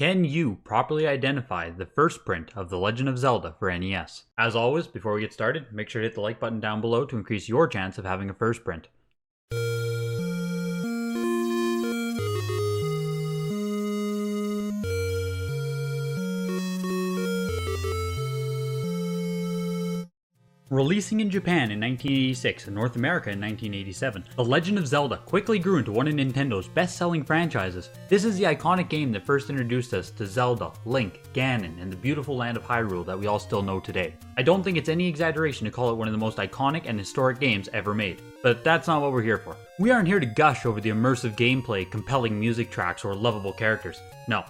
Can you properly identify the first print of The Legend of Zelda for NES? As always, before we get started, make sure to hit the like button down below to increase your chance of having a first print. Releasing in Japan in 1986 and North America in 1987, The Legend of Zelda quickly grew into one of Nintendo's best-selling franchises. This is the iconic game that first introduced us to Zelda, Link, Ganon, and the beautiful land of Hyrule that we all still know today. I don't think it's any exaggeration to call it one of the most iconic and historic games ever made. But that's not what we're here for. We aren't here to gush over the immersive gameplay, compelling music tracks, or lovable characters. No.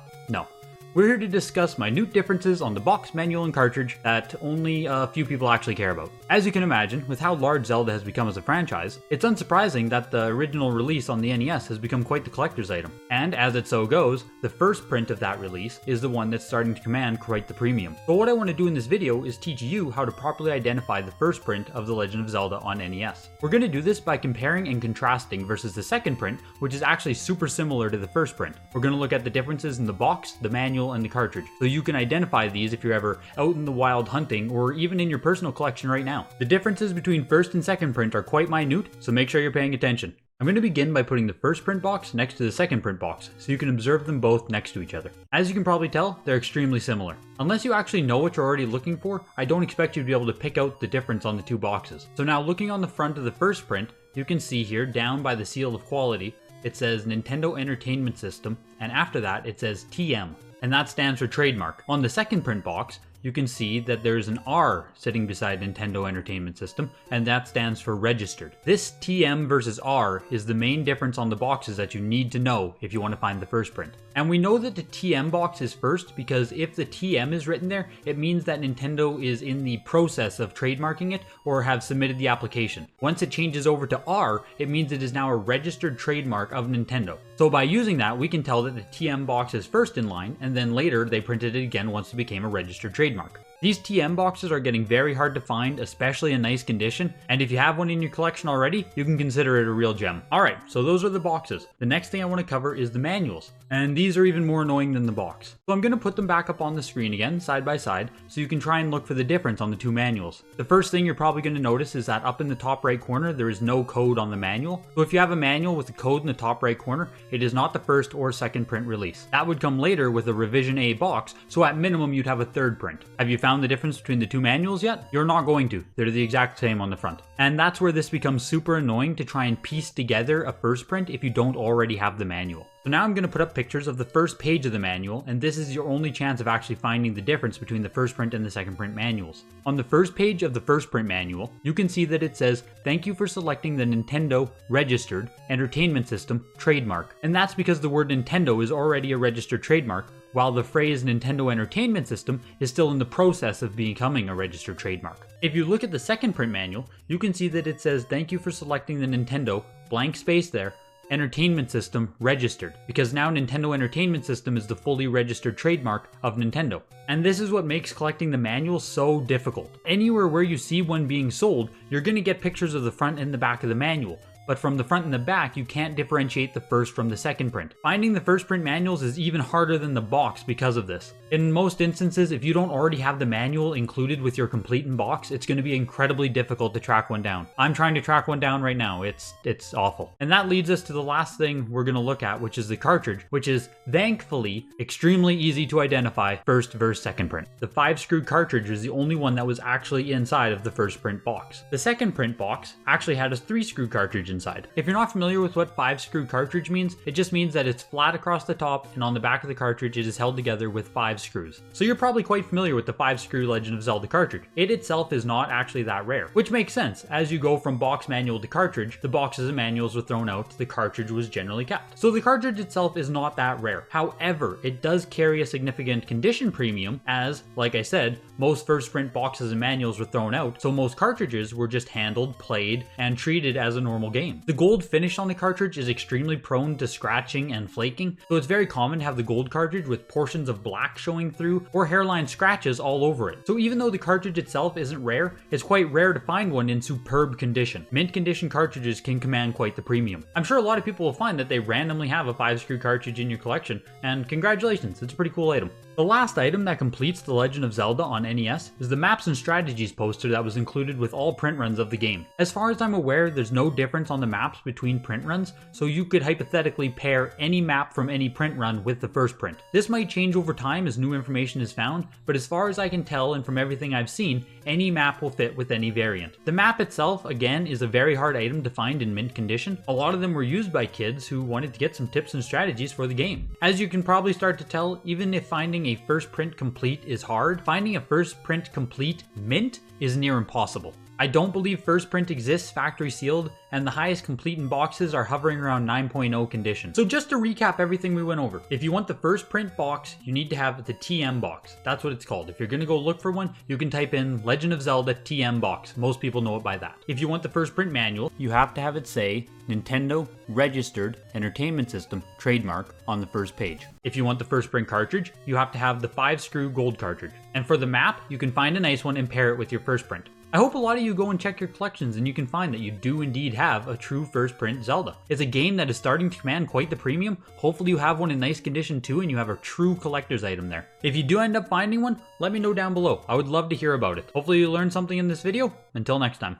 We're here to discuss minute differences on the box, manual, and cartridge that only a few people actually care about. As you can imagine, with how large Zelda has become as a franchise, it's unsurprising that the original release on the NES has become quite the collector's item. And as it so goes, the first print of that release is the one that's starting to command quite the premium. But what I want to do in this video is teach you how to properly identify the first print of The Legend of Zelda on NES. We're going to do this by comparing and contrasting versus the second print, which is actually super similar to the first print. We're going to look at the differences in the box, the manual, and the cartridge, so you can identify these if you're ever out in the wild hunting or even in your personal collection right now. The differences between first and second print are quite minute, so make sure you're paying attention. I'm going to begin by putting the first print box next to the second print box, so you can observe them both next to each other. As you can probably tell, they're extremely similar. Unless you actually know what you're already looking for, I don't expect you to be able to pick out the difference on the two boxes. So now looking on the front of the first print, you can see here down by the seal of quality, it says Nintendo Entertainment System, and after that it says TM. And that stands for trademark. On the second print box, you can see that there's an R sitting beside Nintendo Entertainment System, and that stands for registered. This TM versus R is the main difference on the boxes that you need to know if you want to find the first print. And we know that the TM box is first because if the TM is written there, it means that Nintendo is in the process of trademarking it or have submitted the application. Once it changes over to R, it means it is now a registered trademark of Nintendo. So by using that, we can tell that the TM box is first in line, and then later they printed it again once it became a registered trademark. These TM boxes are getting very hard to find, especially in nice condition, and if you have one in your collection already, you can consider it a real gem. Alright, so those are the boxes. The next thing I want to cover is the manuals, and these are even more annoying than the box. So I'm going to put them back up on the screen again, side by side, so you can try and look for the difference on the two manuals. The first thing you're probably going to notice is that up in the top right corner, there is no code on the manual. So if you have a manual with a code in the top right corner, it is not the first or second print release. That would come later with a revision A box, so at minimum you'd have a third print. Have you found the difference between the two manuals yet? You're not going to. They're the exact same on the front. And that's where this becomes super annoying to try and piece together a first print if you don't already have the manual. So now I'm going to put up pictures of the first page of the manual, and this is your only chance of actually finding the difference between the first print and the second print manuals. On the first page of the first print manual, you can see that it says, "Thank you for selecting the Nintendo Registered Entertainment System trademark." And that's because the word Nintendo is already a registered trademark, while the phrase Nintendo Entertainment System is still in the process of becoming a registered trademark. If you look at the second print manual, you can see that it says, "Thank you for selecting the Nintendo," blank space there, "Entertainment System registered," because now Nintendo Entertainment System is the fully registered trademark of Nintendo. And this is what makes collecting the manual so difficult. Anywhere where you see one being sold, you're going to get pictures of the front and the back of the manual. But from the front and the back, you can't differentiate the first from the second print. Finding the first print manuals is even harder than the box because of this. In most instances, if you don't already have the manual included with your complete in box, it's going to be incredibly difficult to track one down. I'm trying to track one down right now. It's awful. And that leads us to the last thing we're going to look at, which is the cartridge, which is thankfully extremely easy to identify first versus second print. The 5-screw cartridge is the only one that was actually inside of the first print box. The second print box actually had a 3-screw cartridge inside. If you're not familiar with what 5-screw cartridge means, it just means that it's flat across the top, and on the back of the cartridge it is held together with 5 screws. So you're probably quite familiar with the 5-screw Legend of Zelda cartridge. It itself is not actually that rare, which makes sense. As you go from box manual to cartridge, the boxes and manuals were thrown out, the cartridge was generally kept. So the cartridge itself is not that rare. However, it does carry a significant condition premium as, like I said, most first print boxes and manuals were thrown out, so most cartridges were just handled, played, and treated as a normal game. game. The gold finish on the cartridge is extremely prone to scratching and flaking, so it's very common to have the gold cartridge with portions of black showing through or hairline scratches all over it. So even though the cartridge itself isn't rare, it's quite rare to find one in superb condition. Mint condition cartridges can command quite the premium. I'm sure a lot of people will find that they randomly have a 5-screw cartridge in your collection, and congratulations, it's a pretty cool item. The last item that completes The Legend of Zelda on NES is the Maps and Strategies poster that was included with all print runs of the game. As far as I'm aware, there's no difference on the maps between print runs, so you could hypothetically pair any map from any print run with the first print. This might change over time as new information is found, but as far as I can tell and from everything I've seen, any map will fit with any variant. The map itself, again, is a very hard item to find in mint condition. A lot of them were used by kids who wanted to get some tips and strategies for the game. As you can probably start to tell, even if finding a first print complete is hard, finding a first print complete mint is near impossible. I don't believe first print exists factory sealed, and the highest complete in boxes are hovering around 9.0 condition. So just to recap everything we went over, if you want the first print box, you need to have the TM box. That's what it's called. If you're gonna go look for one, you can type in Legend of Zelda TM box. Most people know it by that. If you want the first print manual, you have to have it say Nintendo Registered Entertainment System trademark on the first page. If you want the first print cartridge, you have to have the 5-screw gold cartridge. And for the map, you can find a nice one and pair it with your first print. I hope a lot of you go and check your collections and you can find that you do indeed have a true first print Zelda. It's a game that is starting to command quite the premium. Hopefully you have one in nice condition too and you have a true collector's item there. If you do end up finding one, let me know down below. I would love to hear about it. Hopefully you learned something in this video. Until next time.